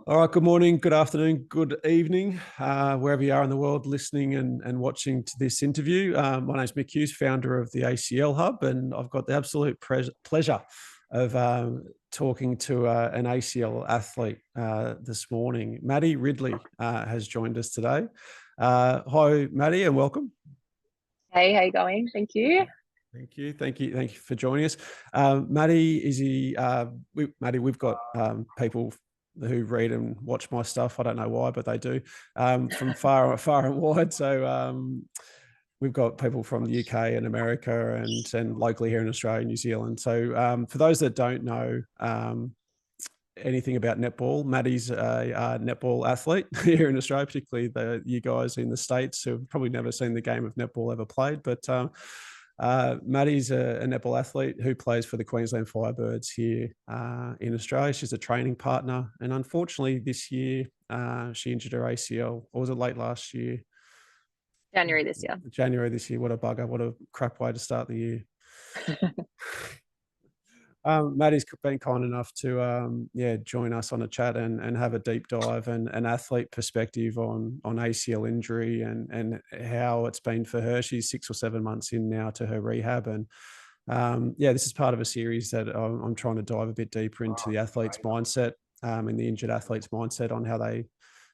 All right, good morning, good afternoon, good evening, wherever you are in the world listening and watching to this interview. My name is Mick, founder of the ACL Hub, and I've got the absolute pleasure of talking to an ACL athlete this morning. Maddi Ridley has joined us today. Hi, Maddi, and welcome. Hey, how you going? Thank you. Thank you for joining us. Maddi, Maddi, we've got people who read and watch my stuff. I don't know why, but they do, from far and wide. So we've got people from the UK and America and locally here in Australia and New Zealand. So for those that don't know anything about netball, Maddi's a netball athlete here in Australia, particularly you guys in the States who have probably never seen the game of netball ever played. But Maddi's a netball athlete who plays for the Queensland Firebirds here in Australia. She's a training partner, and unfortunately this year she injured her ACL. Or was it late last year? January this year. What a bugger. What a crap way to start the year. Maddi's been kind enough to join us on a chat and have a deep dive and an athlete perspective on ACL injury and how it's been for her. She's 6 or 7 months in now to her rehab, and this is part of a series that I'm trying to dive a bit deeper into the athlete's mindset and the injured athlete's mindset on how they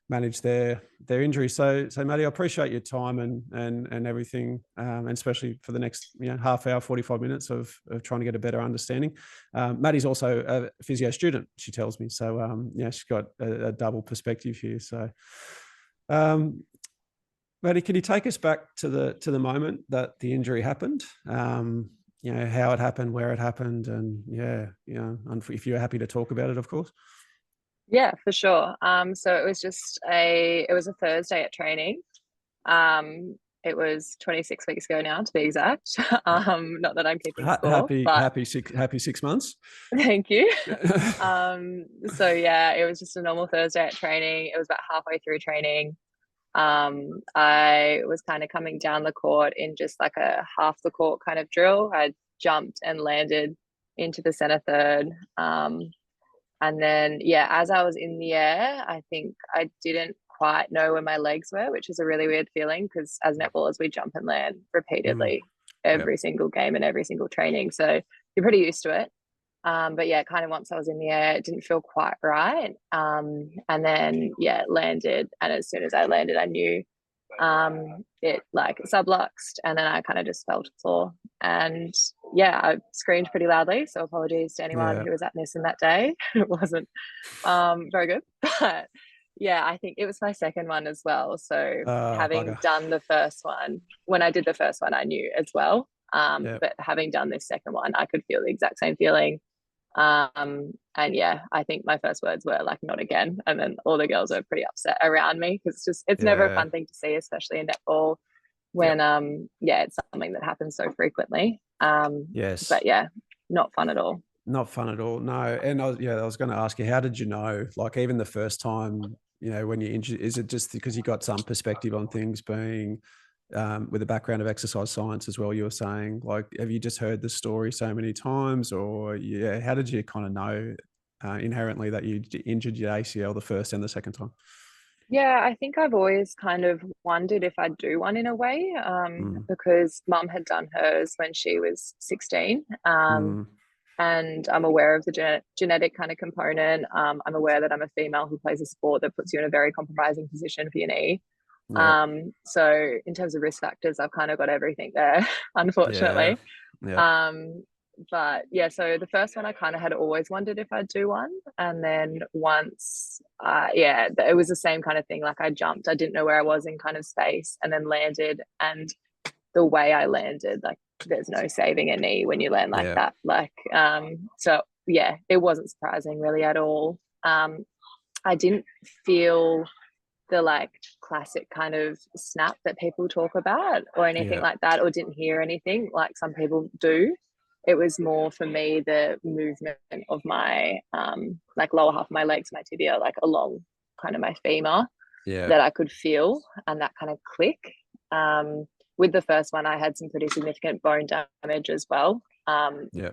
manage their injury. So Maddi, I appreciate your time and everything, and especially for the next half hour, 45 minutes of trying to get a better understanding. Maddi's also a physio student, she tells me. So she's got a double perspective here. So Maddi, can you take us back to the moment that the injury happened? How it happened, where it happened, and if you're happy to talk about it, of course. Yeah, for sure. So it was a Thursday at training. It was 26 weeks ago now, to be exact. Not that I'm keeping score. Happy 6 months. Thank you. It was just a normal Thursday at training. It was about halfway through training. I was kind of coming down the court in just like a half the court kind of drill. I jumped and landed into the center third. And then, as I was in the air, I think I didn't quite know where my legs were, which is a really weird feeling because as netballers, we jump and land repeatedly every single game and every single training. So you're pretty used to it. Kind of once I was in the air, it didn't feel quite right. And then, landed. And as soon as I landed, I knew it like subluxed, and then I kind of just fell to the floor. And I screamed pretty loudly, so apologies to anyone who was at Nissen that day. It wasn't very good, but I think it was my second one as well. So having done the first one, when I did the first one I knew as well, but having done this second one I could feel the exact same feeling. I think my first words were like, not again. And then all the girls were pretty upset around me because it's never a fun thing to see, especially in netball when it's something that happens so frequently. Yes. But not fun at all. Not fun at all. No. And I was going to ask you, how did you know, like even the first time, when you're injured, is it just because you got some perspective on things being with a background of exercise science as well, you were saying, like, have you just heard the story so many times, or how did you kind of know inherently that you injured your ACL the first and the second time? I think I've always kind of wondered if I'd do one in a way, because mum had done hers when she was 16. And I'm aware of the genetic kind of component. I'm aware that I'm a female who plays a sport that puts you in a very compromising position for your knee. So in terms of risk factors, I've kind of got everything there, unfortunately. So the first one I kind of had always wondered if I'd do one. And then once, it was the same kind of thing. Like I jumped, I didn't know where I was in kind of space, and then landed. And the way I landed, like there's no saving a knee when you land like that. Like, it wasn't surprising really at all. I didn't feel the like classic kind of snap that people talk about or anything like that, or didn't hear anything like some people do. It was more for me the movement of my like lower half of my legs, my tibia, like along kind of my femur, that I could feel, and that kind of click. With the first one, I had some pretty significant bone damage as well.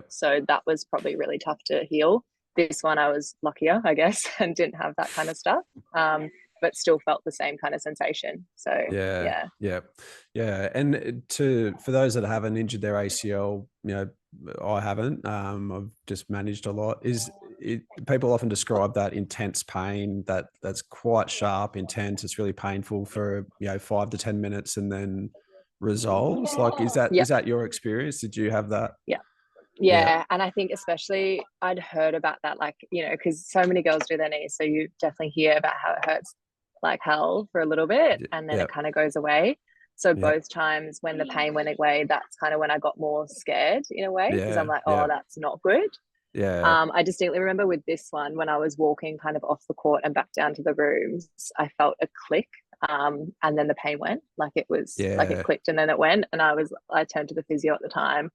So that was probably really tough to heal. this one I was luckier, I guess, and didn't have that kind of stuff. But still felt the same kind of sensation. So Yeah, yeah. yeah, yeah. And for those that haven't injured their ACL, I haven't. I've just managed a lot. People often describe that intense pain that's quite sharp, intense. It's really painful for 5 to 10 minutes and then resolves. Like, is Yeah. that your experience? Did you have that? Yeah. Yeah, Yeah. And I think especially I'd heard about that, like, because so many girls do their knees. So you definitely hear about how it hurts like hell for a little bit and then yeah, it kind of goes away. So yeah, both times when the pain went away, that's kind of when I got more scared in a way, because I'm yeah, like, oh, yeah, that's not good. yeah, I distinctly remember with this one, when I was walking kind of off the court and back down to the rooms, I felt a click. And then the pain went, like it was like it yeah, clicked and then it went. And I turned to the physio at the time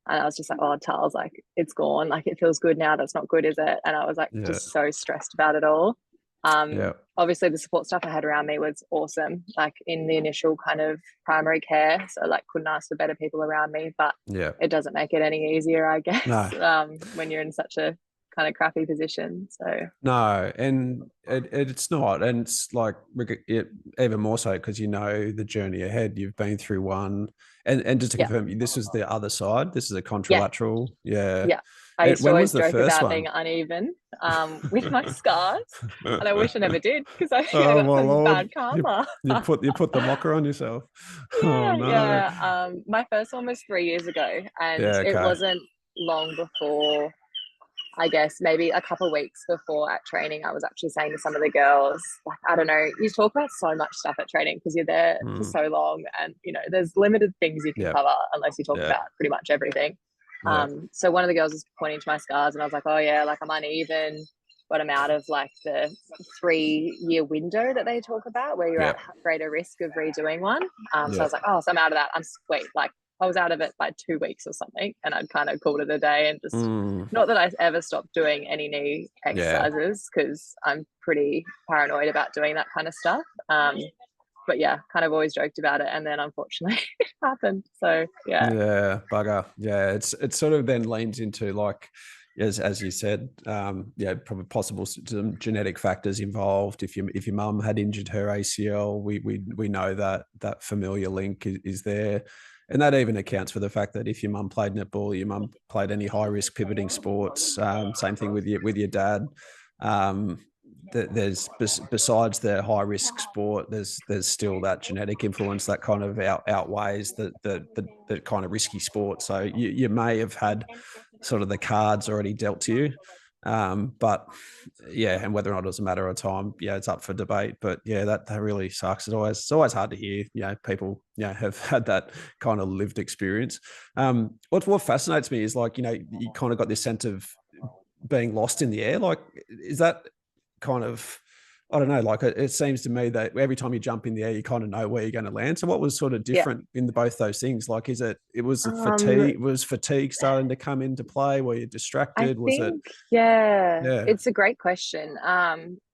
and I was just like, oh, Charles, like it's gone. Like it feels good now. That's not good, is it? And I was like yeah, just so stressed about it all. yeah, Obviously the support stuff I had around me was awesome, like in the initial kind of primary care. So like couldn't ask for better people around me, but yeah. it doesn't make it any easier, I guess, No, when you're in such a kind of crappy position. So no, and it's not, and it's like even more so because the journey ahead. You've been through one, and just to yeah, confirm, this is the other side. This is a yeah, contralateral. Yeah. yeah. I used to When was always the joke first about one? being uneven with my scars, and I wish I never did because I think I Oh got my some Lord! bad karma. You put the mocker on yourself. Oh Yeah, no. yeah. My first one was 3 years ago, and Yeah. it Okay. wasn't long before, I guess maybe a couple of weeks before at training, I was actually saying to some of the girls, like, I don't know, you talk about so much stuff at training because you're there for Mm, so long and, there's limited things you can yeah. cover unless you talk Yeah. about pretty much everything. Yeah. So one of the girls was pointing to my scars and I was like, oh yeah, like I'm uneven, but I'm out of like the 3-year window that they talk about where you're Yeah. at greater risk of redoing one. So I Yeah. was like, oh, so I'm out of that. I'm sweet. Like I was out of it by 2 weeks or something and I'd kind of called it a day and just Mm, not that I ever stopped doing any knee yeah. exercises because I'm pretty paranoid about doing that kind of stuff. But yeah, kind of always joked about it, and then unfortunately it happened. So yeah, Yeah, bugger. Yeah, it sort of then leans into like, as you said, yeah, probably possible some genetic factors involved. If your mum had injured her ACL, we know that familiar link is there, and that even accounts for the fact that if your mum played netball, your mum played any high risk pivoting sports. Same thing with your dad. Um, there's besides the high risk sport, there's still that genetic influence that kind of outweighs the kind of risky sport. So you may have had sort of the cards already dealt to you, but yeah, and whether or not it was a matter of time, yeah, it's up for debate. But yeah, that really sucks. It's always hard to hear, people have had that kind of lived experience. What fascinates me is like, you kind of got this sense of being lost in the air. Like, is that kind of, I don't know, like it seems to me that every time you jump in the air, you kind of know where you're going to land. So what was sort of yeah. different in both those things? Like, Um, was fatigue starting to come into play? Were you I distracted? Was it, think, yeah, yeah, it's a great question.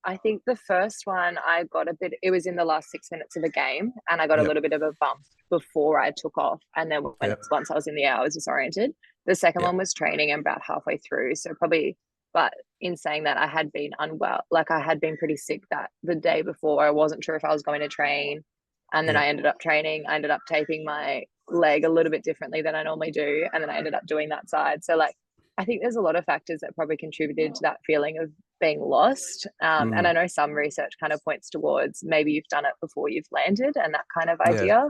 I think the first one I got a bit, it was in the last 6 minutes of a game, and I got a yeah, little bit of a bump before I took off. And then yeah, once I was in the air, I was disoriented. The second yeah, one was training and about halfway through. So probably, but in saying that, I had been unwell, like I had been pretty sick that the day before. I wasn't sure if I was going to train. And then yeah, I ended up training. I ended up taping my leg a little bit differently than I normally do. And then I ended up doing that side. So, like, I think there's a lot of factors that probably contributed to that feeling of being lost. And I mm, know some research kind of points towards maybe you've done it before you've landed and that kind of yeah, idea,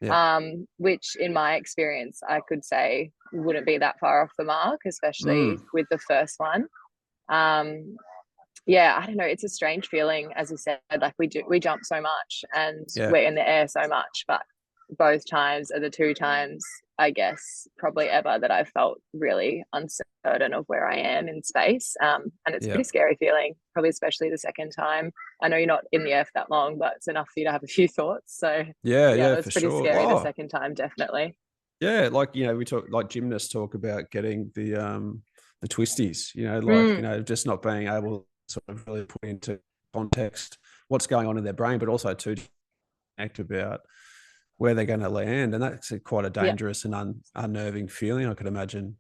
yeah, which in my experience, I could say wouldn't be that far off the mark, especially mm, with the first one. Um, yeah, I don't know. It's a strange feeling, as you said. Like we jump so much and yeah, we're in the air so much, but both times are the two times, I guess, probably ever that I felt really uncertain of where I am in space. And it's a yeah, pretty scary feeling, probably especially the second time. I know you're not in the air for that long, but it's enough for you to have a few thoughts. So yeah, yeah, yeah, it for was pretty sure. scary the Oh, second time, definitely. yeah, like we talk, like gymnasts talk about getting the twisties, like Mm, just not being able to sort of really put into context what's going on in their brain, but also to connect about where they're going to land, and that's quite a yeah. dangerous and unnerving feeling, I could imagine.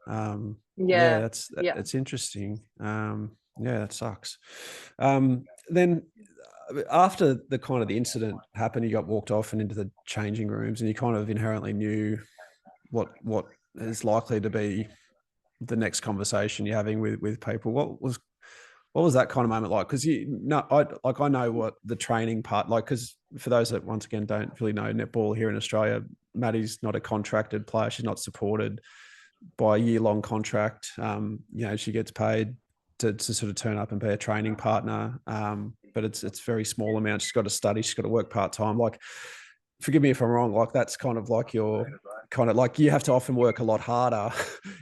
Yeah, Yeah. that's interesting. Yeah, that sucks. Then after the kind of the incident happened, you got walked off and into the changing rooms, and you kind of inherently knew what is likely to be the next conversation you're having with people. What was that kind of moment like? Because I know what the training part like. Because for those that once again don't really know netball here in Australia, Maddie's not a contracted player. She's not supported by a year-long contract. She gets paid to sort of turn up and be a training partner. But it's very small amount. She's got to study. She's got to work part-time. Like, forgive me if I'm wrong. Like, that's kind of like you have to often work a lot harder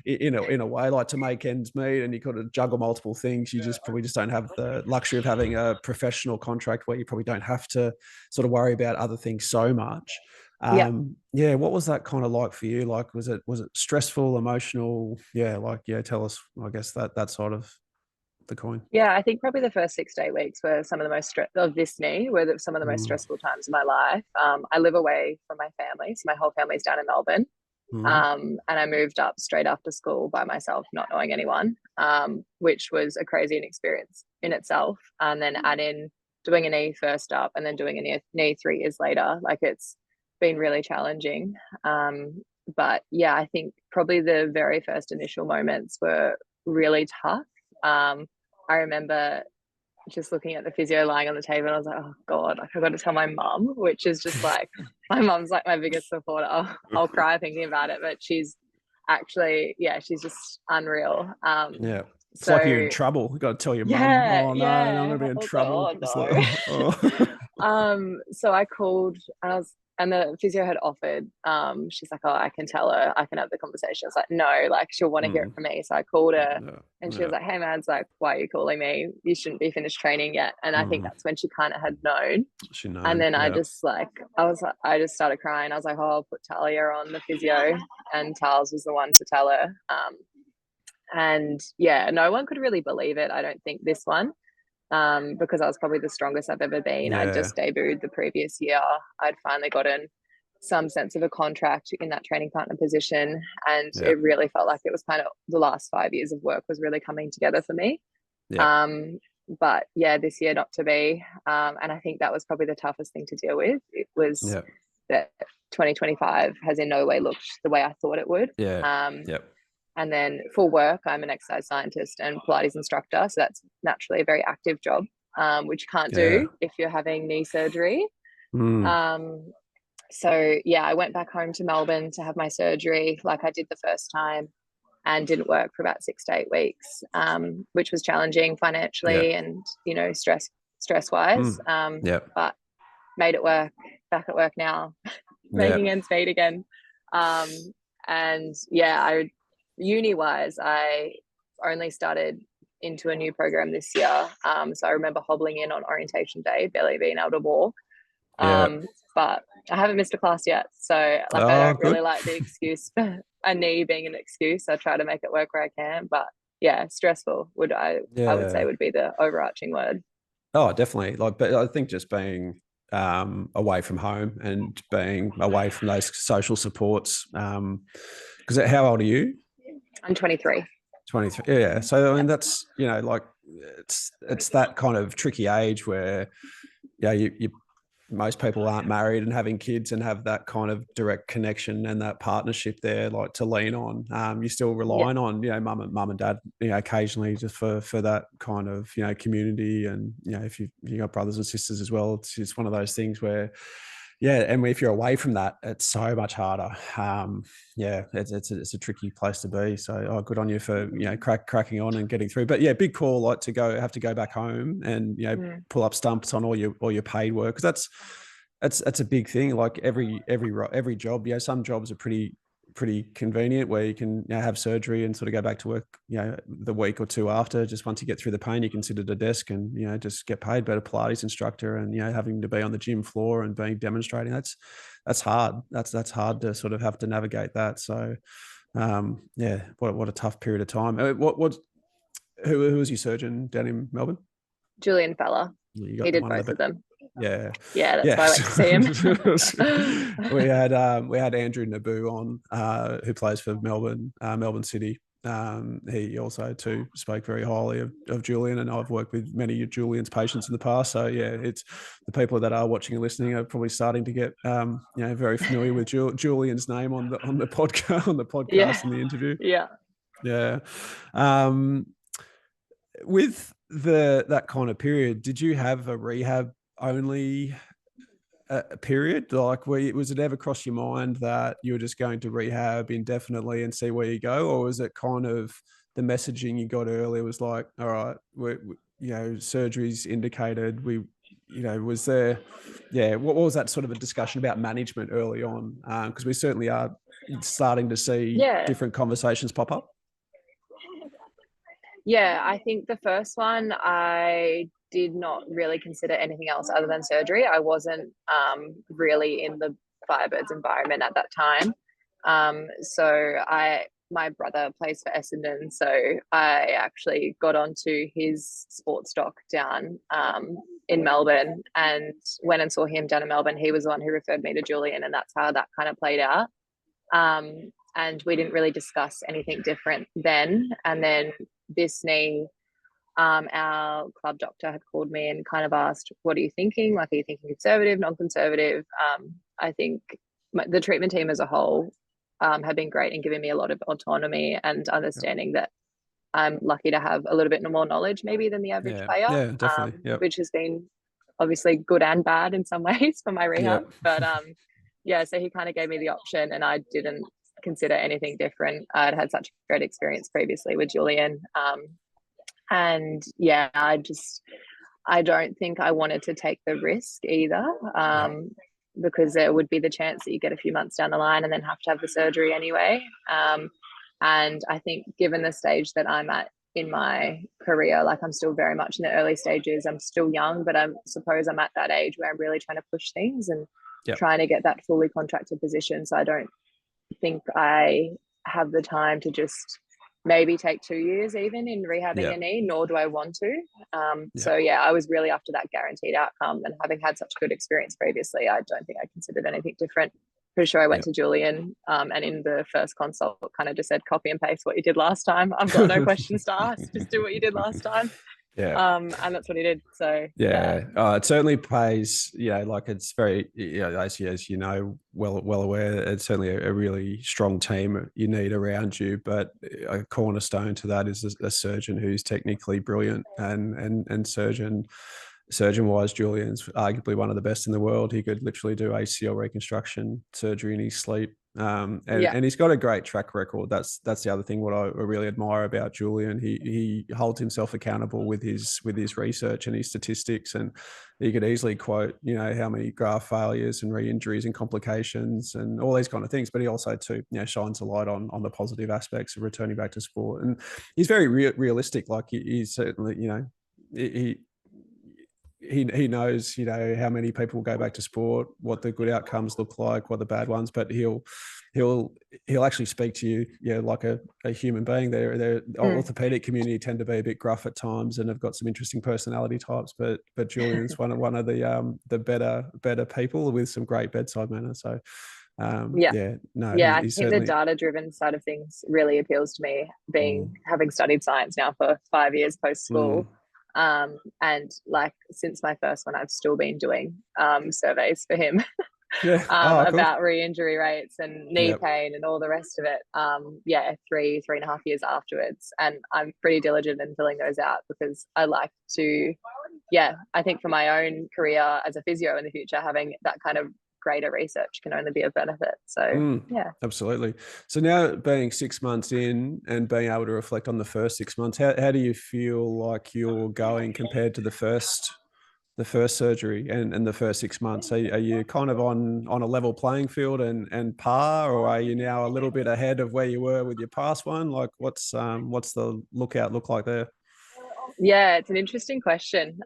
in a way, like to make ends meet, and you got to juggle multiple things. You just probably don't have the luxury of having a professional contract where you probably don't have to sort of worry about other things so much. What was that kind of like for you? Like, was it stressful, emotional? Tell us, I guess, that side of the coin. Yeah, I think probably the first 6 to 8 weeks were some of the most of this knee were some of the most stressful times of my life. I live away from my family, so my whole family's down in Melbourne. And I moved up straight after school by myself, not knowing anyone, which was a crazy experience in itself. And then add in doing a knee first up and then doing a knee 3 years later, like, it's been really challenging. But yeah, I think probably the very first initial moments were really tough. I remember just looking at the physio lying on the table, and I was like, oh God, like, I've got to tell my mum, which is just like, my mum's like my biggest supporter. I'll cry thinking about it, but she's actually, she's just unreal. It's like you're in trouble. You got to tell your mum. Oh no, I'm gonna be in trouble. So I called, and the physio had offered, she's like, oh, I can tell her, I can have the conversation. I was like, no, like, she'll want to hear it from me. So I called her, and she was like, hey, Mads, like, why are you calling me? You shouldn't be finished training yet. And I think that's when she kind of had known. And then I just started crying. I was like, oh, I'll put Talia on the physio, and Tals was the one to tell her. And yeah, no one could really believe it, I don't think, this one. Because I was probably the strongest I've ever been. I'd just debuted the previous year. I'd finally gotten some sense of a contract in that training partner position, and it really felt like it was kind of the last 5 years of work was really coming together for me. But yeah, this year not to be. And I think that was probably the toughest thing to deal with. It was that 2025 has in no way looked the way I thought it would. And then for work, I'm an exercise scientist and Pilates instructor. So that's naturally a very active job, which you can't do if you're having knee surgery. So yeah, I went back home to Melbourne to have my surgery like I did the first time, and didn't work for about 6 to 8 weeks, which was challenging financially and, stress wise. But made it work, back at work now, making ends meet again. And yeah, uni wise, I only started into a new program this year. So I remember hobbling in on orientation day, barely being able to walk. But I haven't missed a class yet. So I don't really like the excuse for a knee being an excuse. I try to make it work where I can. But yeah, stressful I would say would be the overarching word. Oh, definitely. But I think just being away from home and being away from those social supports. Because how old are you? I'm 23. 23. Yeah. So I mean, that's, it's that kind of tricky age where, you most people aren't married and having kids and have that kind of direct connection and that partnership there, like, to lean on. You're still relying on, mum and dad, occasionally, just for that kind of, community. And, if you got brothers and sisters as well, it's just one of those things where, and if you're away from that, it's so much harder. It's a tricky place to be. So, good on you for cracking on and getting through. But yeah, big call, like, to have to go back home and pull up stumps on all your paid work, because that's a big thing. Like, every job, some jobs are pretty convenient where you can have surgery and sort of go back to work, the week or two after. Just once you get through the pain, you can sit at a desk and, just get paid. But a Pilates instructor and, having to be on the gym floor and demonstrating, that's hard. That's hard to sort of have to navigate that. So, what a tough period of time. Who was your surgeon down in Melbourne? Julian Feller. He did both of them. Yeah, that's why I went to see him. we had Andrew Naboo on, who plays for Melbourne City. He also too spoke very highly of Julian, and I've worked with many of Julian's patients in the past. So yeah, it's the people that are watching and listening are probably starting to get very familiar with Julian's name on the podcast Yeah. and the interview. Yeah. Yeah. With that kind of period, did you have a rehab only period? Like, was it ever cross your mind that you were just going to rehab indefinitely and see where you go, or was it kind of the messaging you got earlier was like, all right, surgery's indicated? Was there, what was that sort of a discussion about management early on? Because we certainly are starting to see different conversations pop up. Yeah, I think the first one, I did not really consider anything else other than surgery. I wasn't really in the Firebirds environment at that time. My brother plays for Essendon, so I actually got onto his sports doc down in Melbourne and went and saw him down in Melbourne. He was the one who referred me to Julian, and that's how that kind of played out. And we didn't really discuss anything different then. And then this knee, our club doctor had called me and kind of asked, what are you thinking? Like, are you thinking conservative, non-conservative? I think the treatment team as a whole have been great in giving me a lot of autonomy and understanding that I'm lucky to have a little bit more knowledge maybe than the average player. Yeah, definitely. Which has been obviously good and bad in some ways for my rehab. But so he kind of gave me the option, and I didn't consider anything different. I'd had such a great experience previously with Julian. I don't think I wanted to take the risk either, because there would be the chance that you get a few months down the line and then have to have the surgery anyway. And I think given the stage that I'm at in my career, like I'm still very much in the early stages, I'm still young, but I suppose I'm at that age where I'm really trying to push things and trying to get that fully contracted position. So I don't think I have the time to just maybe take 2 years even in rehabbing a knee, nor do I want to. I was really after that guaranteed outcome, and having had such good experience previously, I don't think I considered anything different. Pretty sure I went to Julian and in the first consult kind of just said, copy and paste what you did last time. I've got no questions to ask, just do what you did last time. And that's what he did. So it certainly pays, like it's very, as you know, well aware, it's certainly a really strong team you need around you, but a cornerstone to that is a surgeon who's technically brilliant and surgeon wise, Julian's arguably one of the best in the world. He could literally do ACL reconstruction surgery in his sleep. And he's got a great track record. That's the other thing what I really admire about Julian. He holds himself accountable with his research and his statistics, and he could easily quote how many graft failures and re-injuries and complications and all these kind of things, but he also too shines a light on the positive aspects of returning back to sport. And he's very realistic. Like he's certainly he knows how many people go back to sport, what the good outcomes look like, what the bad ones, but he'll actually speak to you like a human being. The orthopedic community tend to be a bit gruff at times and have got some interesting personality types, but Julian's one of the better people with some great bedside manner. So I think the data-driven side of things really appeals to me, having studied science now for 5 years post-school. And like since my first one, I've still been doing surveys for him about re-injury rates and knee pain and all the rest of it. 3.5 years afterwards, and I'm pretty diligent in filling those out because I like to. I think for my own career as a physio in the future, having that kind of greater research can only be of benefit. So absolutely. So now being 6 months in and being able to reflect on the first 6 months, how do you feel like you're going compared to the first surgery and the first 6 months? Are you kind of on a level playing field and par, or are you now a little bit ahead of where you were with your past one? Like what's the look like there? Yeah, it's an interesting question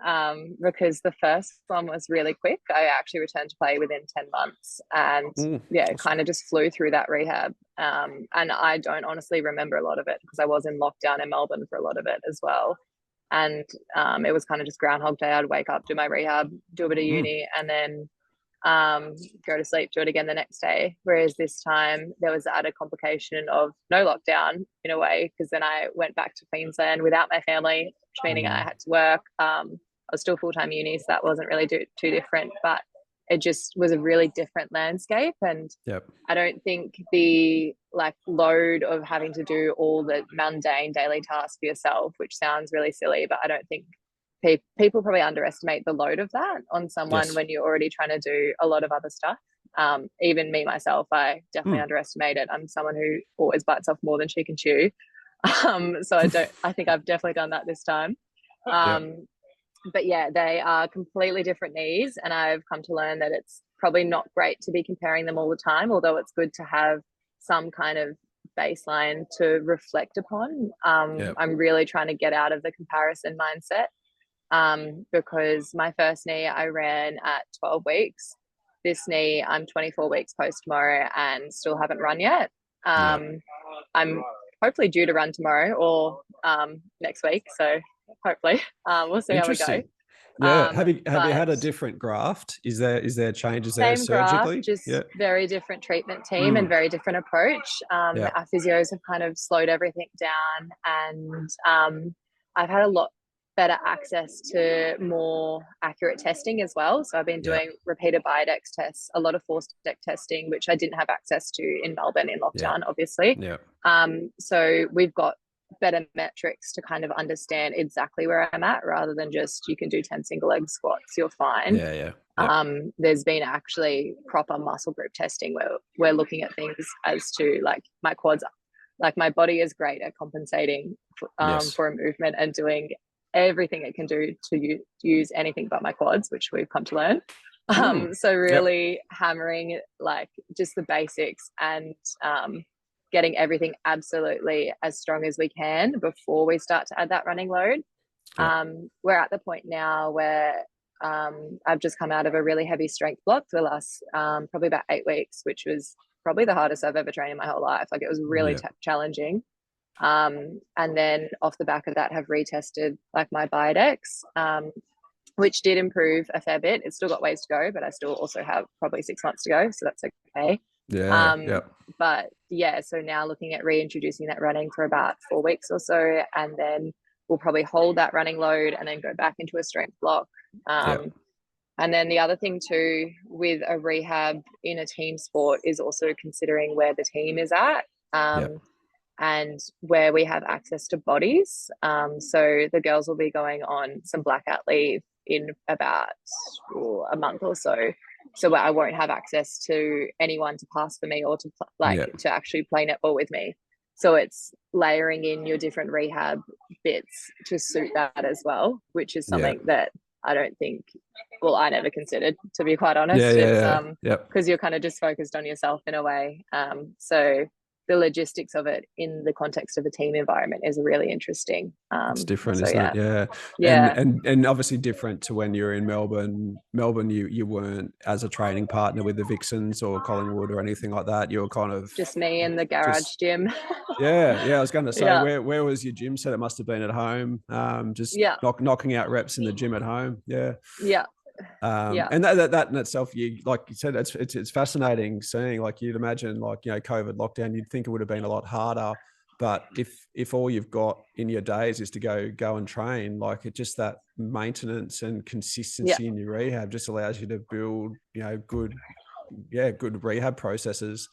because the first one was really quick. I actually returned to play within 10 months and awesome. Kind of just flew through that rehab. And I don't honestly remember a lot of it because I was in lockdown in Melbourne for a lot of it as well. And it was kind of just Groundhog Day. I'd wake up, do my rehab, do a bit of uni, and then go to sleep, do it again the next day. Whereas this time there was the added complication of no lockdown in a way, because then I went back to Queensland without my family, which meaning I had to work. I was still full-time uni, so that wasn't really too different, but it just was a really different landscape. And I don't think the like load of having to do all the mundane daily tasks for yourself, which sounds really silly, but I don't think people probably underestimate the load of that on someone when you're already trying to do a lot of other stuff. Even me, myself, I definitely underestimate it. I'm someone who always bites off more than she can chew. So I think I've definitely done that this time. But yeah, they are completely different knees, and I've come to learn that it's probably not great to be comparing them all the time, although it's good to have some kind of baseline to reflect upon. I'm really trying to get out of the comparison mindset, because my first knee I ran at 12 weeks. This knee I'm 24 weeks post tomorrow and still haven't run yet. I'm hopefully due to run tomorrow or next week, so hopefully we'll see how we go. Have you had a different graft? Is there changes there same surgically? Graft, just very different treatment team and very different approach. Our physios have kind of slowed everything down, and I've had a lot better access to more accurate testing as well. So I've been doing repeated biodex tests, a lot of forced deck testing, which I didn't have access to in Melbourne in lockdown, obviously. So we've got better metrics to kind of understand exactly where I'm at, rather than just you can do 10 single leg squats, you're fine. There's been actually proper muscle group testing where we're looking at things as to like my quads, like my body is great at compensating for a movement and doing everything it can do to use anything but my quads, which we've come to learn. So really hammering like just the basics and getting everything absolutely as strong as we can before we start to add that running load. We're at the point now where I've just come out of a really heavy strength block for the last probably about 8 weeks, which was probably the hardest I've ever trained in my whole life. Like it was really challenging. And then off the back of that have retested like my biodex, which did improve a fair bit. It's still got ways to go, but I still also have probably 6 months to go, so that's okay. But yeah, so now looking at reintroducing that running for about 4 weeks or so, and then we'll probably hold that running load and then go back into a strength block. And then the other thing too with a rehab in a team sport is also considering where the team is at. And where we have access to bodies. So the girls will be going on some blackout leave in about a month or so. So I won't have access to anyone to pass for me or to to actually play netball with me. So it's layering in your different rehab bits to suit that as well, which is something that I don't think, well, I never considered, to be quite honest. Because you're kind of just focused on yourself in a way. So the logistics of it in the context of a team environment is really interesting. It's different, isn't it? And obviously different to when you're in Melbourne. You weren't as a training partner with the Vixens or Collingwood or anything like that. You were kind of just me in the garage gym. I was going to say, where was your gym set? It must have been at home. Knocking out reps in the gym at home. And that in itself, you like you said, it's fascinating seeing. Like you'd imagine, like COVID lockdown, you'd think it would have been a lot harder. But if all you've got in your days is to go and train, like it just that maintenance and consistency in your rehab just allows you to build good rehab processes.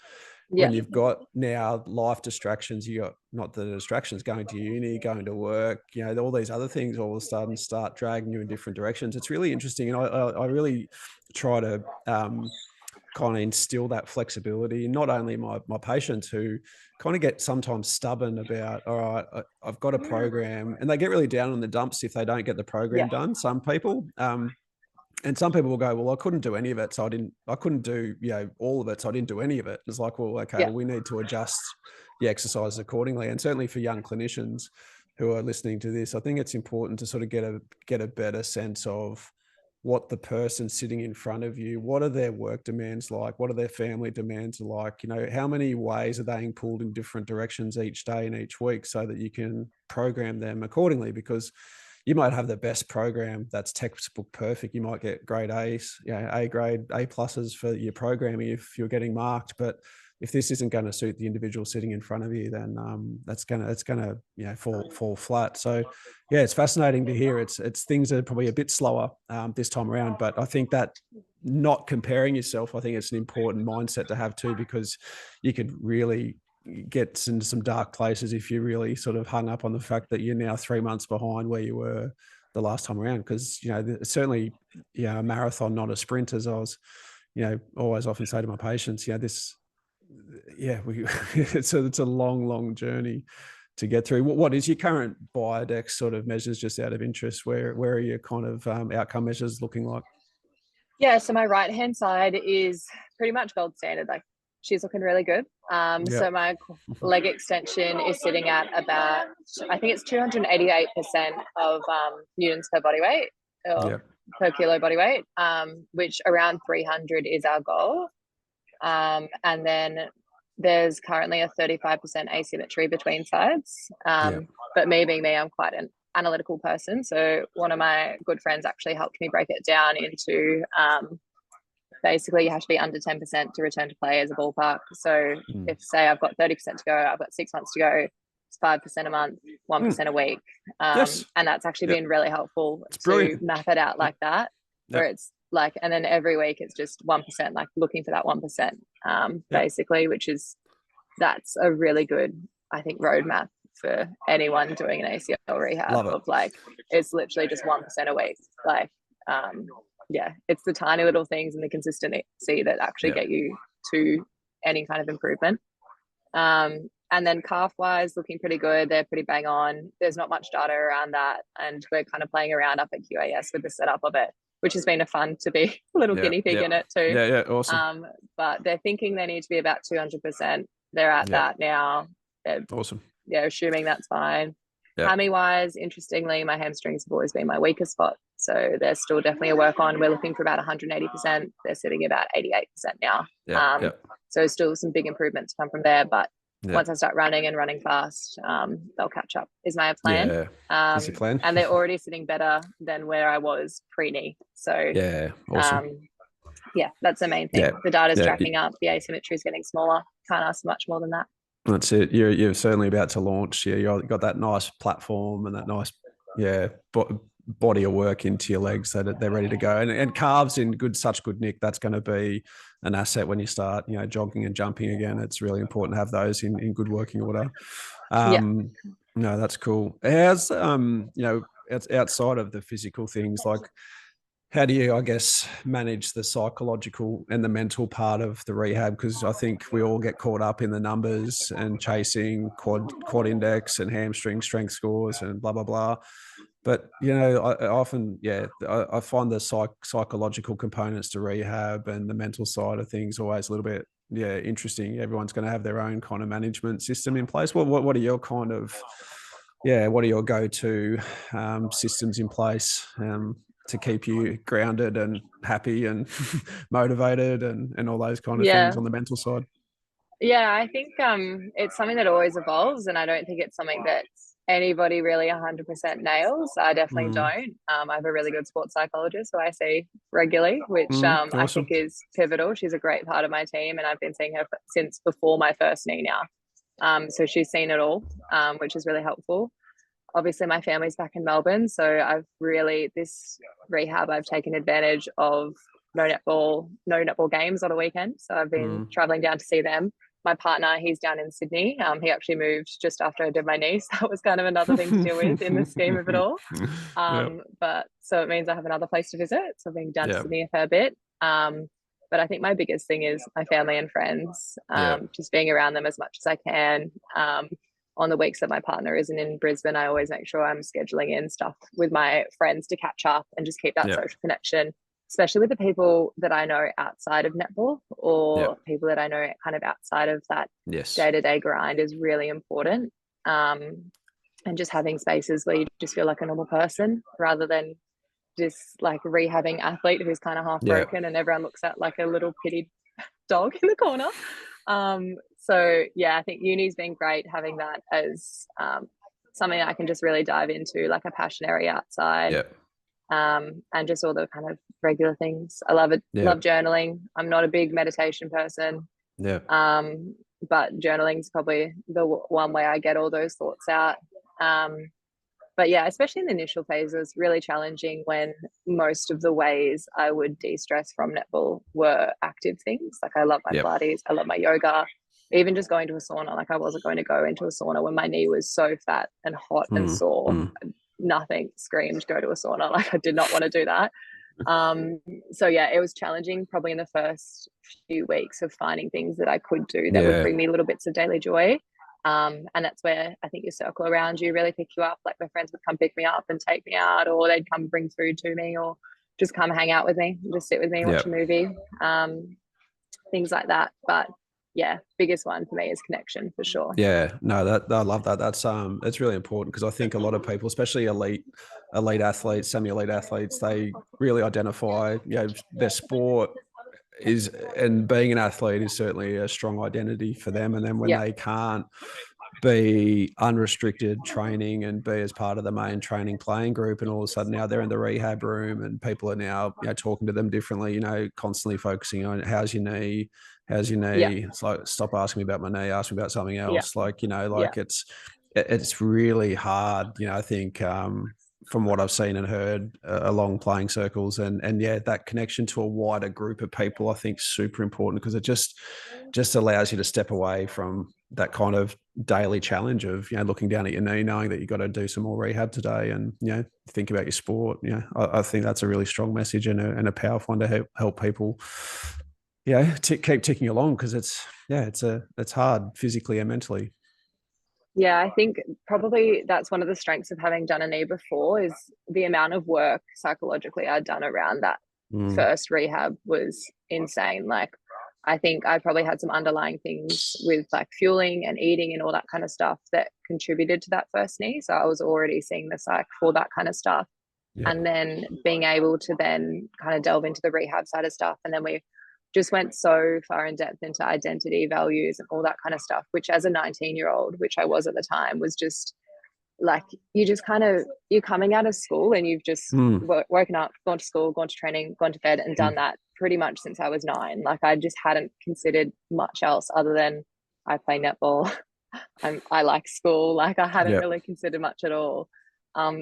When you've got now life distractions, you got not the distractions, going to uni, going to work, all these other things all of a sudden start dragging you in different directions. It's really interesting. And I really try to kind of instill that flexibility in not only my patients who kind of get sometimes stubborn about, all right, I've got a program, and they get really down in the dumps if they don't get the program done. Some people, and some people will go, well, I couldn't do any of it, so I couldn't do all of it, so I didn't do any of it. It's like, well, okay, well, we need to adjust the exercises accordingly. And certainly for young clinicians who are listening to this, I think it's important to sort of get a better sense of what the person sitting in front of you, what are their work demands like, what are their family demands like, how many ways are they being pulled in different directions each day and each week, so that you can program them accordingly. Because you might have the best program that's textbook perfect. You might get grade A's, A grade, A pluses for your programming if you're getting marked. But if this isn't going to suit the individual sitting in front of you, then it's gonna fall flat. So yeah, it's fascinating to hear. It's things are probably a bit slower this time around, but I think that not comparing yourself, I think it's an important mindset to have too, because you could really get into some dark places if you really sort of hung up on the fact that you're now 3 months behind where you were the last time around. Because certainly a marathon, not a sprint, as I was always often say to my patients. It's a long journey to get through. What is your current Biodex sort of measures, just out of interest? Where are your kind of outcome measures looking like? Yeah, so my right hand side is pretty much gold standard. Like, she's looking really good. So my leg extension is sitting at about, I think it's 288% of newtons per body weight, or per kilo body weight, which around 300 is our goal. And then there's currently a 35% asymmetry between sides. But me being me, I'm quite an analytical person. So one of my good friends actually helped me break it down into basically you have to be under 10% to return to play as a ballpark. So if, say, I've got 30% to go, I've got 6 months to go, it's 5% a month, 1% a week. And that's actually been really helpful to map it out like that, where it's like, and then every week it's just 1%, like looking for that 1%, basically, that's a really good, I think, roadmap for anyone doing an ACL rehab. Of like, it's literally just 1% a week. Like, it's the tiny little things and the consistency that actually get you to any kind of improvement. And then calf wise, looking pretty good. They're pretty bang on. There's not much data around that, and we're kind of playing around up at QAS with the setup of it, which has been a fun to be a little guinea pig in it too. Awesome. But they're thinking they need to be about 200%. They're at that now. Awesome. Yeah, assuming that's fine. Hammy wise, interestingly, my hamstrings have always been my weakest spot, so there's still definitely a work on. We're looking for about 180%. They're sitting about 88% now. So still some big improvement to come from there, but once I start running and running fast, they'll catch up, is my plan. Is your plan? And they're already sitting better than where I was pre-knee. So awesome. That's the main thing. The data's tracking up, the asymmetry is getting smaller. Can't ask much more than that. That's it. You're certainly about to launch. You've got that nice platform and that nice, body of work into your legs so that they're ready to go. And calves in such good nick. That's going to be an asset when you start, jogging and jumping again. It's really important to have those in good working order. No, that's cool. How's it's outside of the physical things, like, how do you, I guess, manage the psychological and the mental part of the rehab? Because I think we all get caught up in the numbers and chasing quad index and hamstring strength scores and blah, blah, blah. But, I often, I find the psychological components to rehab and the mental side of things always a little bit, interesting. Everyone's going to have their own kind of management system in place. What are your kind of, what are your go-to systems in place to keep you grounded and happy and motivated and all those kind of things on the mental side? I think it's something that always evolves, and I don't think it's something that anybody really 100% nails. I definitely don't. I have a really good sports psychologist who I see regularly, which awesome. I think is pivotal. She's a great part of my team, and I've been seeing her since before my first knee now. So she's seen it all, which is really helpful. Obviously, my family's back in Melbourne, so this rehab, I've taken advantage of no netball games on a weekend. So I've been traveling down to see them. My partner, he's down in Sydney. He actually moved just after I did my knee, so that was kind of another thing to deal with in the scheme of it all. But so it means I have another place to visit. So I've been down to Sydney a fair bit. But I think my biggest thing is my family and friends, just being around them as much as I can. On the weeks that my partner isn't in Brisbane, I always make sure I'm scheduling in stuff with my friends to catch up and just keep that social connection, especially with the people that I know outside of netball or people that I know kind of outside of that day-to-day grind is really important. And just having spaces where you just feel like a normal person rather than just like a rehabbing athlete who's kind of half broken and everyone looks at like a little pitied dog in the corner. So I think uni's been great having that as something I can just really dive into, like a passion area outside. Yeah. And just all the kind of regular things. I love it. Yeah. Love journaling. I'm not a big meditation person. Yeah. But journaling is probably the one way I get all those thoughts out. But yeah, especially in the initial phases, really challenging when most of the ways I would de-stress from netball were active things. Like I love my Pilates, I love my yoga, even just going to a sauna. Like I wasn't going to go into a sauna when my knee was so fat and hot and sore. Nothing screamed go to a sauna. Like I did not want to do that. So yeah, it was challenging probably in the first few weeks of finding things that I could do that would bring me little bits of daily joy. And that's where I think your circle around you really pick you up. Like my friends would come pick me up and take me out, or they'd come bring food to me, or just come hang out with me, just sit with me, watch a movie, things like that. But yeah, biggest one for me is connection for sure. Yeah, no, I love that. It's really important because I think a lot of people, especially elite athletes, semi-elite athletes, they really identify, their sport is, and being an athlete is certainly a strong identity for them. And then when they can't be unrestricted training and be as part of the main training playing group, and all of a sudden now they're in the rehab room and people are now talking to them differently, constantly focusing on how's your knee. It's like, stop asking me about my knee, ask me about something else. It's really hard, I think, from what I've seen and heard along playing circles, and that connection to a wider group of people, I think, is super important, because it just allows you to step away from that kind of daily challenge of looking down at your knee, knowing that you've got to do some more rehab today, and think about your sport. I think that's a really strong message and a powerful one to help people keep ticking along, because it's hard physically and mentally. Yeah, I think probably that's one of the strengths of having done a knee before, is the amount of work psychologically I'd done around that first rehab was insane. Like I think I probably had some underlying things with like fueling and eating and all that kind of stuff that contributed to that first knee. So I was already seeing the psych for that kind of stuff. And then being able to then kind of delve into the rehab side of stuff. And then we just went so far in depth into identity, values, and all that kind of stuff, which as a 19-year-old, which I was at the time, was just like, you're coming out of school and you've just woken up, gone to school, gone to training, gone to bed, and done that pretty much since I was 9. Like I just hadn't considered much else other than I play netball. I like school. Like I hadn't really considered much at all.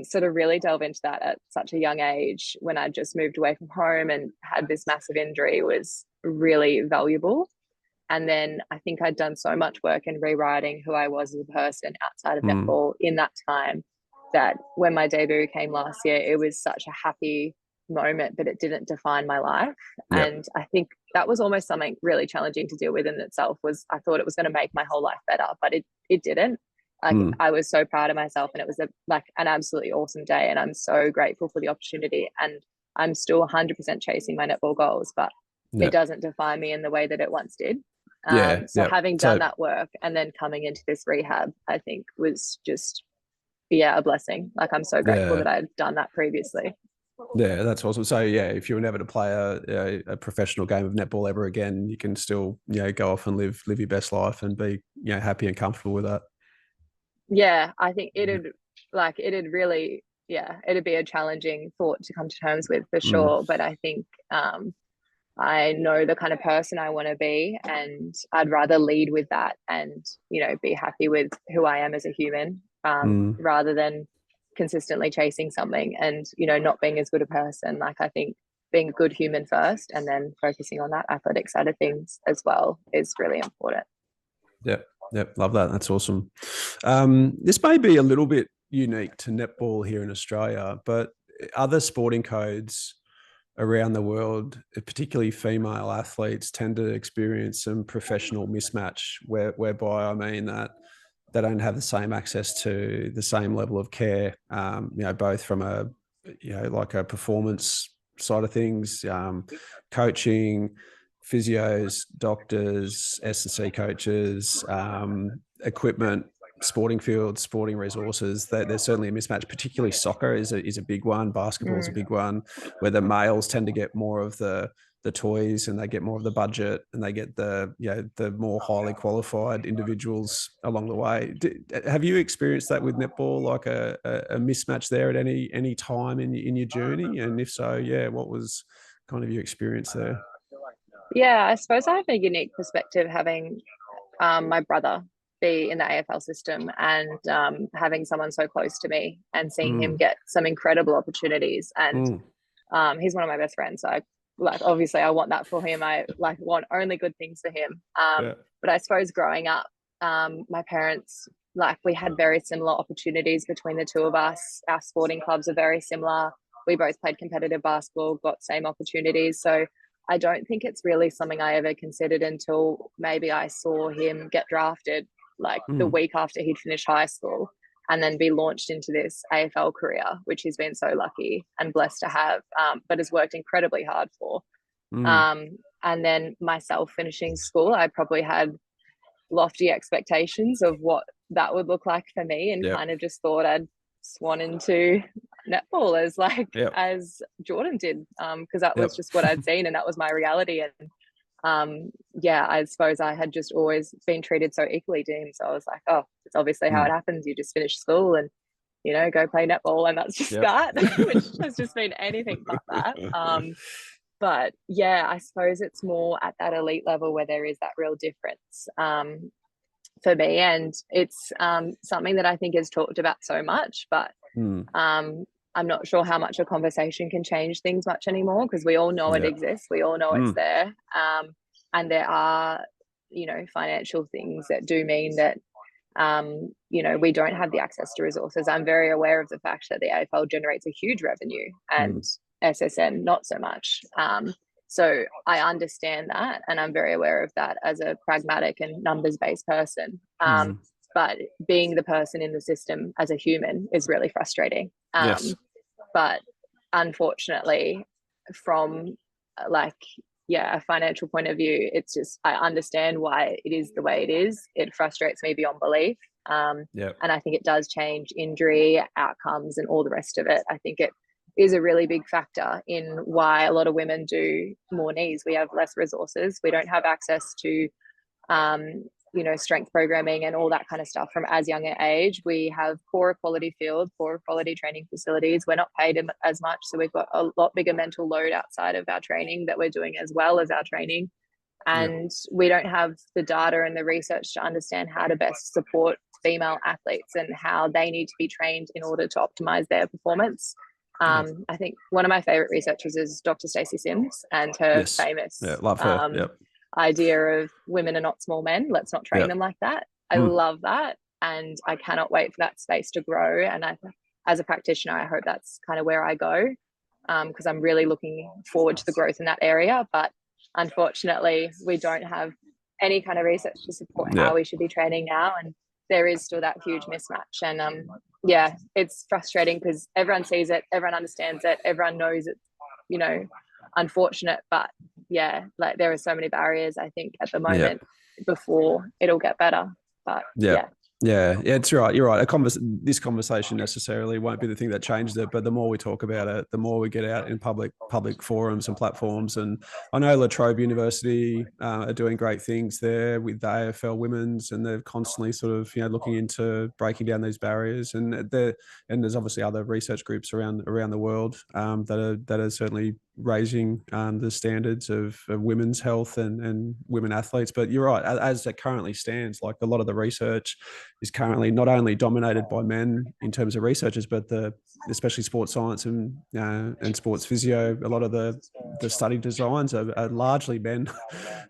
So to really delve into that at such a young age, when I just moved away from home and had this massive injury, was really valuable. And then I think I'd done so much work in rewriting who I was as a person outside of netball in that time, that when my debut came last year, it was such a happy moment, but it didn't define my life. And I think that was almost something really challenging to deal with in itself. Was I thought it was going to make my whole life better, but it didn't. Like I was so proud of myself, and it was an absolutely awesome day, and I'm so grateful for the opportunity, and I'm still 100% chasing my netball goals, but it doesn't define me in the way that it once did. So having done that work and then coming into this rehab, I think was just a blessing. Like I'm so grateful that I'd done that previously. Yeah, that's awesome. So if you were never to play a professional game of netball ever again, you can still go off and live your best life and be happy and comfortable with that. Yeah, I think it'd really, it'd be a challenging thought to come to terms with for sure. But I think I know the kind of person I want to be, and I'd rather lead with that and, be happy with who I am as a human, rather than consistently chasing something and, not being as good a person. Like I think being a good human first and then focusing on that athletic side of things as well is really important. Yep. Love that. That's awesome. This may be a little bit unique to netball here in Australia, but other sporting codes around the world, particularly female athletes, tend to experience some professional mismatch whereby, I mean, that they don't have the same access to the same level of care, both from a performance side of things, coaching, physios, doctors, S&C coaches, equipment, sporting fields, sporting resources. There's certainly a mismatch. Particularly soccer is a big one. Basketball is a big one, where the males tend to get more of the the toys, and they get more of the budget, and they get the the more highly qualified individuals along the way. Have you experienced that with netball, like a mismatch there at any time in your journey? And if so, yeah, what was kind of your experience there? Yeah, I suppose I have a unique perspective having my brother be in the AFL system, and having someone so close to me and seeing him get some incredible opportunities. And he's one of my best friends. So obviously I want that for him. I want only good things for him. But I suppose growing up, my parents, we had very similar opportunities between the two of us. Our sporting clubs are very similar. We both played competitive basketball, got same opportunities. So I don't think it's really something I ever considered until maybe I saw him get drafted the week after he'd finished high school, and then be launched into this AFL career, which he's been so lucky and blessed to have, but has worked incredibly hard for. And then myself finishing school, I probably had lofty expectations of what that would look like for me, and kind of just thought I'd swan into netball as Jordan did, because that was just what I'd seen, and that was my reality. And I suppose I had just always been treated so equally to him. So I was like, oh, it's obviously how it happens. You just finish school and, go play netball, and that's just that, which has just been anything but that. But yeah, I suppose it's more at that elite level where there is that real difference for me. And it's something that I think is talked about so much, but I'm not sure how much a conversation can change things much anymore, because we all know it exists. We all know it's there. And there are, financial things that do mean that, we don't have the access to resources. I'm very aware of the fact that the AFL generates a huge revenue and SSN not so much. So I understand that, and I'm very aware of that as a pragmatic and numbers-based person. But being the person in the system as a human is really frustrating. But unfortunately, from a financial point of view, it's just, I understand why it is the way it is. It frustrates me beyond belief. And I think it does change injury outcomes and all the rest of it. I think it is a really big factor in why a lot of women do more knees. We have less resources. We don't have access to strength programming and all that kind of stuff from as young an age. We have poorer quality field, poorer quality training facilities. We're not paid as much. So we've got a lot bigger mental load outside of our training that we're doing as well as our training. And we don't have the data and the research to understand how to best support female athletes and how they need to be trained in order to optimize their performance. I think one of my favorite researchers is Dr. Stacey Sims, and her famous love her. idea of women are not small men. Let's not train them like that. I love that. And I cannot wait for that space to grow. And as a practitioner, I hope that's kind of where I go, because I'm really looking forward to the growth in that area. But unfortunately, we don't have any kind of research to support how we should be training now. And there is still that huge mismatch. And it's frustrating because everyone sees it, everyone understands it, everyone knows it's, unfortunate. But there are so many barriers, I think, at the moment before it'll get better. But it's right. You're right. This conversation necessarily won't be the thing that changes it, but the more we talk about it, the more we get out in public forums and platforms. And I know La Trobe University are doing great things there with the AFL women's, and they're constantly sort of looking into breaking down these barriers. And there's obviously other research groups around the world that are certainly raising the standards of women's health and women athletes. But you're right, as it currently stands, like a lot of the research is currently not only dominated by men in terms of researchers, but especially sports science and sports physio. A lot of the study designs are largely men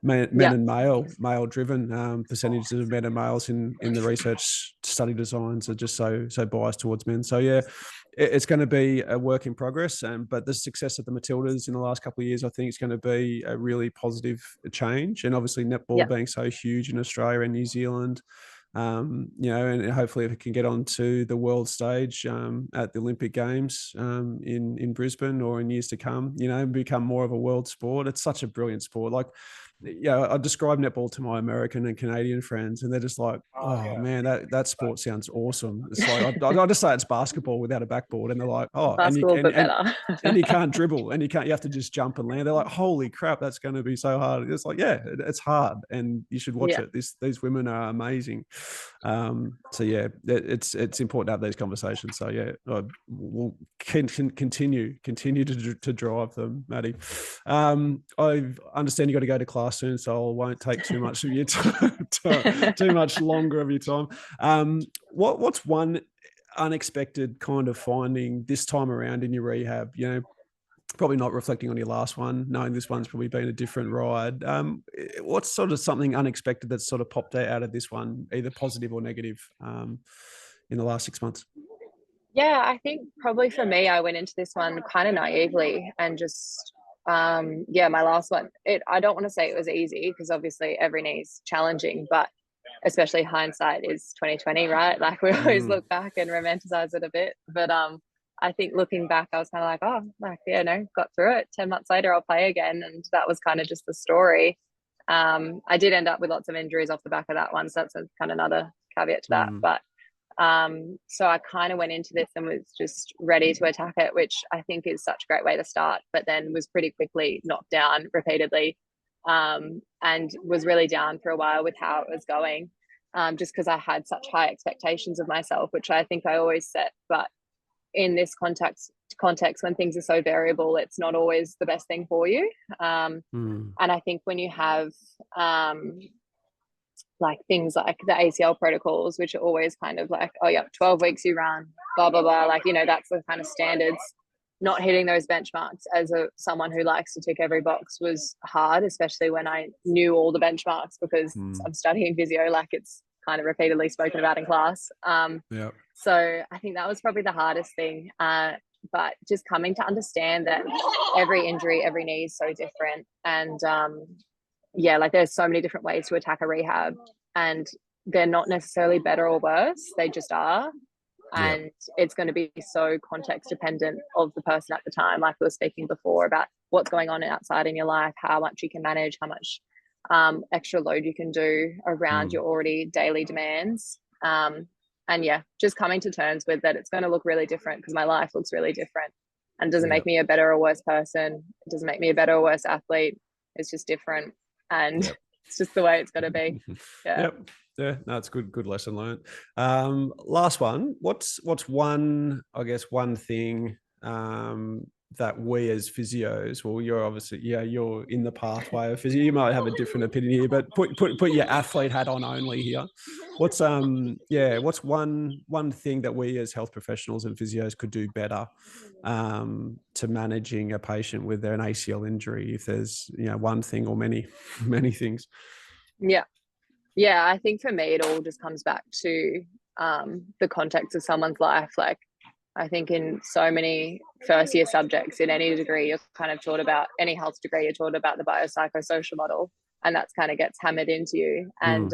and male driven. Percentages of men and males in the research study designs are just so biased towards men. So it's going to be a work in progress, but the success of the Matildas in the last couple of years, I think, is going to be a really positive change. And obviously netball being so huge in Australia and New Zealand, and hopefully if it can get onto the world stage at the Olympic Games in Brisbane or in years to come, become more of a world sport. It's such a brilliant sport. Like yeah, I describe netball to my American and Canadian friends, and they're just like, "Oh man, that sport sounds awesome." It's like I just say it's basketball without a backboard, and they're like, "Oh, Basketball, but better." and you can't dribble, and you have to just jump and land." They're like, "Holy crap, that's going to be so hard." It's like, yeah, it's hard, and you should watch it. These women are amazing. So yeah, it's important to have these conversations. So yeah, we'll continue to drive them, Maddie. I understand you got to go to class soon, so I won't take too much of your time, too much longer of your time. What's one unexpected kind of finding this time around in your rehab? You know, probably not reflecting on your last one, knowing this one's probably been a different ride. What's sort of something unexpected that's sort of popped out of this one, either positive or negative, in the last 6 months? Yeah, I think probably for me, I went into this one kind of naively and just, yeah, my last one, I don't want to say it was easy because obviously every knee's challenging, but especially hindsight is 2020, right? Like we always look back and romanticize it a bit. But I think looking back, I was kind of like, oh, like, yeah, no, got through it. 10 months later, I'll play again. And that was kind of just the story. I did end up with lots of injuries off the back of that one. So that's kind of another caveat to that. But so I kind of went into this and was just ready to attack it, which I think is such a great way to start, but then was pretty quickly knocked down repeatedly, and was really down for a while with how it was going, just because I had such high expectations of myself, which I think I always set. But in this context, when things are so variable, it's not always the best thing for you. And I think when you have like things like the ACL protocols, which are always kind of like, oh yeah, 12 weeks you run, blah, blah, blah. Like, you know, that's the kind of standards. Not hitting those benchmarks as someone who likes to tick every box was hard, especially when I knew all the benchmarks because I'm studying physio, like it's kind of repeatedly spoken about in class. So I think that was probably the hardest thing. But just coming to understand that every injury, every knee is so different. And yeah, like there's so many different ways to attack a rehab, and they're not necessarily better or worse. They just are. And it's going to be so context dependent of the person at the time. Like we were speaking before about what's going on outside in your life, how much you can manage, how much extra load you can do around your already daily demands. And yeah, just coming to terms with that it's going to look really different because my life looks really different, and doesn't make me a better or worse person. It doesn't make me a better or worse athlete. It's just different. And it's just the way it's got to be. Yeah, no, it's good lesson learned. Last one, what's one, I guess, one thing that we as physios, well, you're obviously, you're in the pathway of physio, you might have a different opinion here, but put your athlete hat on only here. What's one thing that we as health professionals and physios could do better to managing a patient with an ACL injury, if there's one thing or many things? Yeah, I think for me it all just comes back to the context of someone's life. Like I think in so many first year subjects in any degree, you're kind of taught about, any health degree, you're taught about the biopsychosocial model, and that's kind of gets hammered into you. And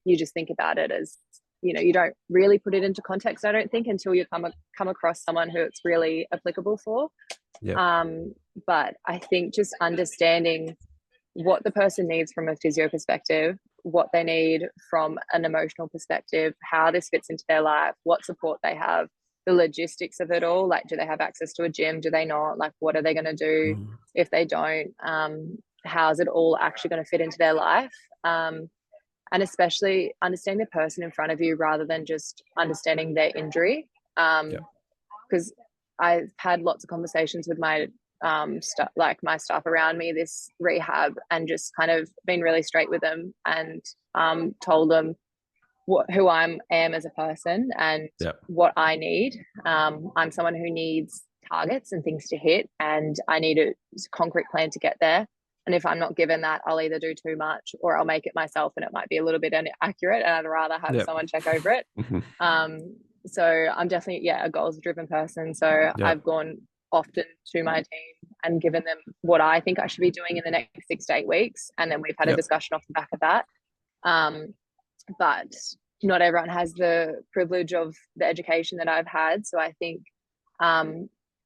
you just think about it as, you don't really put it into context, I don't think, until you come across someone who it's really applicable for. But I think just understanding what the person needs from a physio perspective, what they need from an emotional perspective, how this fits into their life, what support they have, the logistics of it all. Like, do they have access to a gym? Do they not? Like, what are they going to do if they don't? How is it all actually going to fit into their life? And especially understanding the person in front of you rather than just understanding their injury. Because I've had lots of conversations with my my staff around me this rehab, and just kind of been really straight with them and told them who I am as a person and what I need. I'm someone who needs targets and things to hit, and I need a concrete plan to get there. And if I'm not given that, I'll either do too much or I'll make it myself, and it might be a little bit inaccurate, and I'd rather have someone check over it. So I'm definitely a goals driven person. So I've gone often to my team and given them what I think I should be doing in the next 6 to 8 weeks, and then we've had a discussion off the back of that. But not everyone has the privilege of the education that I've had. So I think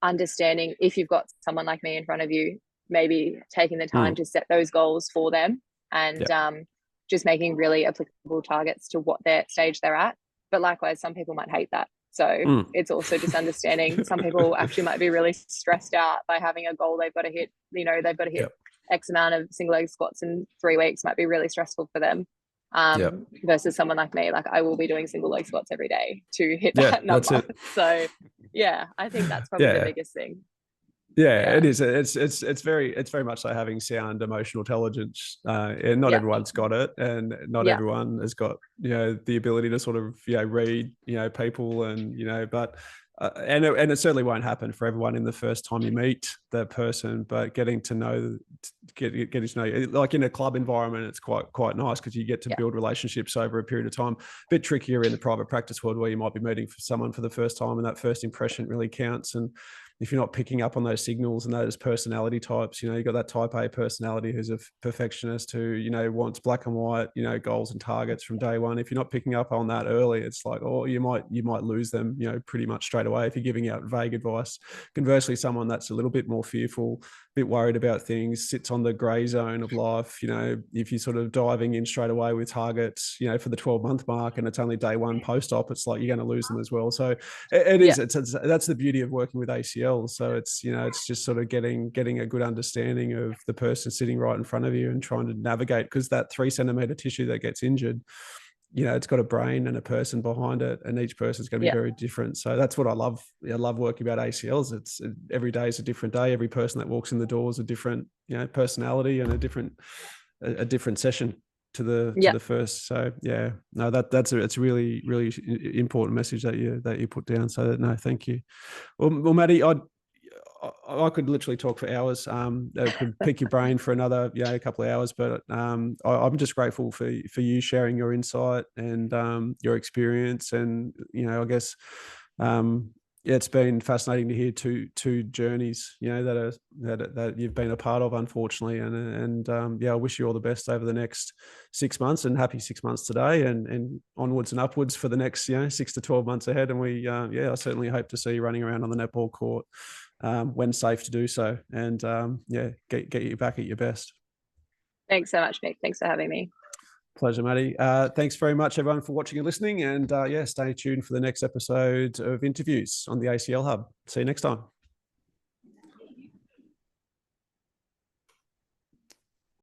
understanding, if you've got someone like me in front of you, maybe taking the time to set those goals for them, and just making really applicable targets to what their stage they're at. But likewise, some people might hate that. So it's also just understanding some people actually might be really stressed out by having a goal they've got to hit. You know, they've got to hit X amount of single leg squats in 3 weeks, might be really stressful for them. Versus someone like me, like I will be doing single leg squats every day to hit that number. So yeah, I think that's probably the biggest thing. Yeah, it is. It's very much like having sound emotional intelligence. And not everyone's got it, and not everyone has got, you know, the ability to sort of, you know, read, you know, people, and, you know, but and it certainly won't happen for everyone in the first time you meet that person. But getting to know, like in a club environment, it's quite nice because you get to build relationships over a period of time. A bit trickier in the private practice world where you might be meeting for someone for the first time, and that first impression really counts. And if you're not picking up on those signals and those personality types, you know, you've got that type A personality who's a perfectionist who, you know, wants black and white, you know, goals and targets from day one. If you're not picking up on that early, it's like, oh, you might lose them, you know, pretty much straight away if you're giving out vague advice. Conversely, someone that's a little bit more fearful, a bit worried about things, sits on the gray zone of life, you know, if you're sort of diving in straight away with targets, you know, for the 12-month mark and it's only day one post-op, it's like you're going to lose them as well. So that's the beauty of working with ACL. So it's, you know, it's just sort of getting a good understanding of the person sitting right in front of you and trying to navigate, because that 3 centimeter tissue that gets injured, you know, it's got a brain and a person behind it, and each person's going to be very different. So that's what I love. I love working about ACLs. It's every day is a different day. Every person that walks in the door is a different, you know, personality and a different session to the first. So yeah, no, it's a really important message that you put down. So no, thank you. Well, Maddi, I could literally talk for hours. I could pick your brain for another, you know, a couple of hours, but I'm just grateful for you sharing your insight and your experience. And, you know, I guess it's been fascinating to hear two journeys, you know, that you've been a part of, unfortunately. And I wish you all the best over the next 6 months, and happy 6 months today, and onwards and upwards for the next, you know, 6 to 12 months ahead. And we, I certainly hope to see you running around on the netball court when safe to do so. And get you back at your best. Thanks so much, Mick. Thanks for having me. Pleasure, Maddi. Thanks very much, everyone, for watching and listening. And stay tuned for the next episode of interviews on the ACL Hub. See you next time.